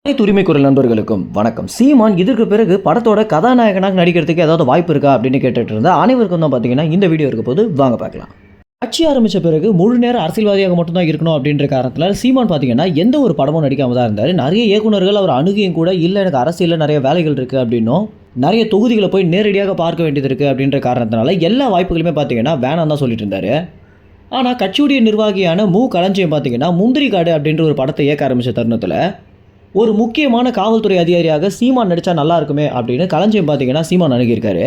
அனைத்து உரிமை குரல் நண்பர்களுக்கும் வணக்கம். சீமான் இதற்கு பிறகு படத்தோட கதாநாயகனாக நடிக்கிறதுக்கு ஏதாவது வாய்ப்பு இருக்கா அப்படின்னு கேட்டுட்டு இருந்தா அனைவருக்கும் தான் பார்த்தீங்கன்னா இந்த வீடியோ இருக்க போது வாங்க பார்க்கலாம். கட்சி ஆரம்பித்த பிறகு முழு நேர அரசியல்வாதியாக மட்டும்தான் இருக்கணும் அப்படின்ற காரணத்தினால சீமான் பார்த்தீங்கன்னா எந்த ஒரு படமும் நடிக்காம தான் இருந்தார். நிறைய இயக்குநர்கள் அவர் அணுகியும் கூட இல்லை எனக்கு அரசியலில் நிறைய வேலைகள் இருக்குது அப்படின்னும் நிறைய தொகுதிகளை போய் நேரடியாக பார்க்க வேண்டியது இருக்குது அப்படின்ற காரணத்தினால எல்லா வாய்ப்புகளுமே பார்த்தீங்கன்னா வேணாம் தான் சொல்லிட்டு இருந்தார். ஆனால் கட்சியுடைய நிர்வாகியான களஞ்சியம் பார்த்தீங்கன்னா முந்திரி காடு அப்படின்ற ஒரு படத்தை இயக்க ஆரம்பித்த தருணத்தில் ஒரு முக்கியமான காவல்துறை அதிகாரியாக சீமான் நடித்தா நல்லா இருக்குமே அப்படின்னு களஞ்சியம் பார்த்தீங்கன்னா சீமான் அணுகியிருக்காரு.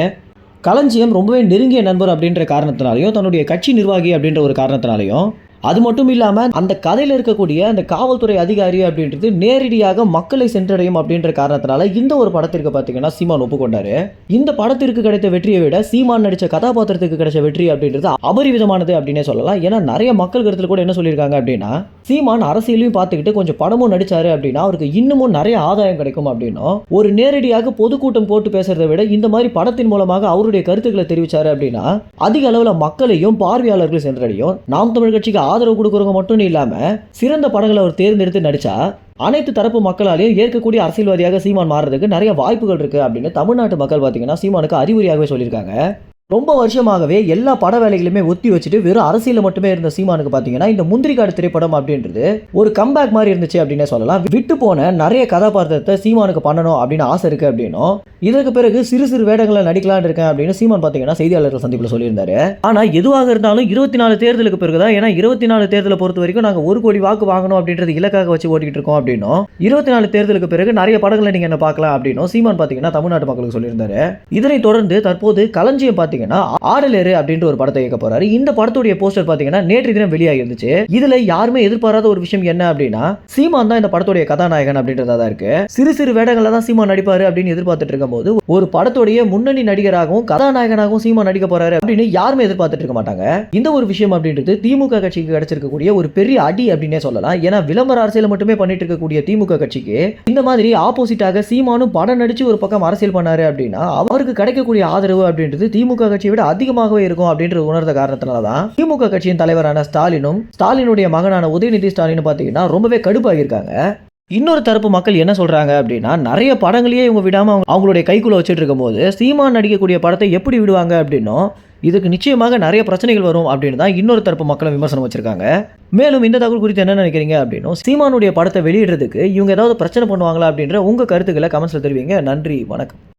களஞ்சியம் ரொம்பவே நெருங்கிய நண்பர் அப்படின்ற காரணத்தினாலையும் தன்னுடைய கட்சி நிர்வாகி அப்படின்ற ஒரு காரணத்தினாலையும் அது மட்டும் இல்லாமல் அந்த கதையில் இருக்கக்கூடிய அந்த காவல்துறை அதிகாரி அப்படின்றது நேரடியாக மக்களை சென்றடையும் அப்படின்ற காரணத்தினால இந்த ஒரு படத்திற்கு பார்த்தீங்கன்னா சீமான் ஒப்புக்கொண்டாரு. இந்த படத்திற்கு கிடைத்த வெற்றியை விட சீமான் நடித்த கதாபாத்திரத்துக்கு கிடைச்ச வெற்றி அப்படின்றது அபரிவிதமானது அப்படின்னே சொல்லலாம். ஏன்னா நிறைய மக்கள் கருத்தில் கூட என்ன சொல்லியிருக்காங்க அப்படின்னா சீமான் அரசியலையும் பார்த்துக்கிட்டு கொஞ்சம் படமும் நடிச்சாரு அப்படின்னா அவருக்கு இன்னமும் நிறைய ஆதாயம் கிடைக்கும் அப்படின்னும் ஒரு நேரடியாக பொதுக்கூட்டம் போட்டு பேசுறதை விட இந்த மாதிரி படத்தின் மூலமாக அவருடைய கருத்துக்களை தெரிவிச்சாரு அப்படின்னா அதிக அளவில் மக்களையும் பார்வையாளர்கள் சென்றடையும். நாம் தமிழ் கட்சிக்கு ஆதரவு கொடுக்கறவங்க மட்டும் இல்லாம சிறந்த படங்களை அவர் தேர்ந்தெடுத்து நடிச்சா அனைத்து தரப்பு மக்களாலையும் ஏற்கக்கூடிய அரசியல்வாதியாக சீமான் மாறுறதுக்கு நிறைய வாய்ப்புகள் இருக்கு அப்படின்னு தமிழ்நாட்டு மக்கள் பார்த்தீங்கன்னா சீமானுக்கு அறிகுறியாகவே சொல்லியிருக்காங்க. ரொம்ப வருஷமாகவே எல்லா பட வேலைகளுமே ஒத்தி வச்சுட்டு வெறும் அரசியலில் மட்டுமே இருந்த சீமானுக்கு பார்த்தீங்கன்னா இந்த முந்திரிக்காடு திரைப்படம் அப்படின்றது ஒரு கம்பேக் மாதிரி இருந்துச்சு அப்படின்னே சொல்லலாம். விட்டு போன நிறைய கதாபாத்திரத்தை சீமானுக்கு பண்ணணும் அப்படின்னு ஆசை இருக்கு அப்படின்னும் இதற்கு பிறகு சிறு சிறு வேடங்களை நடிக்கலான்னு இருக்கேன் அப்படின்னு சீமான் பார்த்தீங்கன்னா செய்தியாளர்கள் சந்திப்பில் சொல்லியிருந்தாரு. ஆனால் எதுவாக இருந்தாலும் 24 தேர்தலுக்கு பிறகுதான், ஏன்னா 24 தேர்தலை பொறுத்த வரைக்கும் நாங்கள் 1 கோடி வாக்கு வாங்கணும் அப்படின்றது இலக்காக வச்சு ஓட்டிக்கிட்டு இருக்கோம் அப்படின்னும் 24 தேர்தலுக்கு பிறகு நிறைய படங்களை நீங்க என்ன பார்க்கலாம் அப்படின்னும் சீமான் பார்த்தீங்கன்னா தமிழ்நாட்டு மக்களுக்கு சொல்லியிருந்தாரு. இதனைத் தொடர்ந்து தற்போது களஞ்சியம் பார்த்தீங்கன்னா ஆடலேறு அப்படின்ற ஒரு படத்தை இயக்க போறாரு. இந்த படத்துடைய போஸ்டர் பார்த்தீங்கன்னா நேற்று தினம் வெளியாகி இருந்துச்சு. இதுல யாருமே எதிர்பாராத ஒரு விஷயம் என்ன அப்படின்னா சீமான் தான் இந்த படத்துடைய கதாநாயகன் அப்படின்றதா தான் இருக்கு. சிறு சிறு வேடங்களை தான் சீமான் நடிப்பாரு அப்படின்னு எதிர்பார்த்துட்டு இருக்கும்போது ஒரு படத்துடைய முன்னணி நடிகராகவும் கதாநாயகனாகவும் சீமான் நடிக்க போறாரு அப்படின்னு யாருமே எதிர்பார்த்துட்டு இருக்க மாட்டாங்க. இந்த ஒரு விஷயம் அப்படின்றது திமுக கட்சிக்கு கிடைச்சிருக்கக்கூடிய ஒரு பெரிய அடி அப்படின்னே சொல்லலாம். ஏன்னா விளம்பர அரசியல் மட்டுமே பண்ணிட்டு இருக்கக்கூடிய திமுக கட்சிக்கு இந்த மாதிரி ஆப்போசிட்டாக சீமானும் படம் நடிச்சு ஒரு பக்கம் அரசியல் பண்ணாரு அப்படின்னா அவருக்கு கிடைக்கக்கூடிய ஆதரவு அப்படின்றது திமுக கட்சியை விட அதிகமாகவே இருக்கும் அப்படின்றது உணர்ந்த காரணத்தினாலதான் திமுக கட்சியின் தலைவரான ஸ்டாலினுடைய மகனான உதயநிதி ஸ்டாலின் பார்த்தீங்கன்னா ரொம்பவே கடுப்பாகியிருக்காங்க. இன்னொரு தரப்பு மக்கள் என்ன சொல்றாங்க அப்படின்னா நிறைய படங்களையே இவங்க விடாம அவங்களுடைய கைக்குள்ள வச்சுட்டு இருக்கும் போது சீமான் நடிக்கக்கூடிய படத்தை எப்படி விடுவாங்க அப்படின்னும் இதுக்கு நிச்சயமாக நிறைய பிரச்சனைகள் வரும் அப்படின்னு தான் இன்னொரு தரப்பு மக்களும் விமர்சனம் வச்சிருக்காங்க. மேலும் இந்த தகவல் குறித்து என்ன நினைக்கிறீங்க அப்படின்னும் சீமானுடைய படத்தை வெளியிடுறதுக்கு இவங்க ஏதாவது பிரச்சனை பண்ணுவாங்களா அப்படின்ற உங்க கருத்துக்களை கமெண்ட்ஸ்ல தெரிவிங்க. நன்றி, வணக்கம்.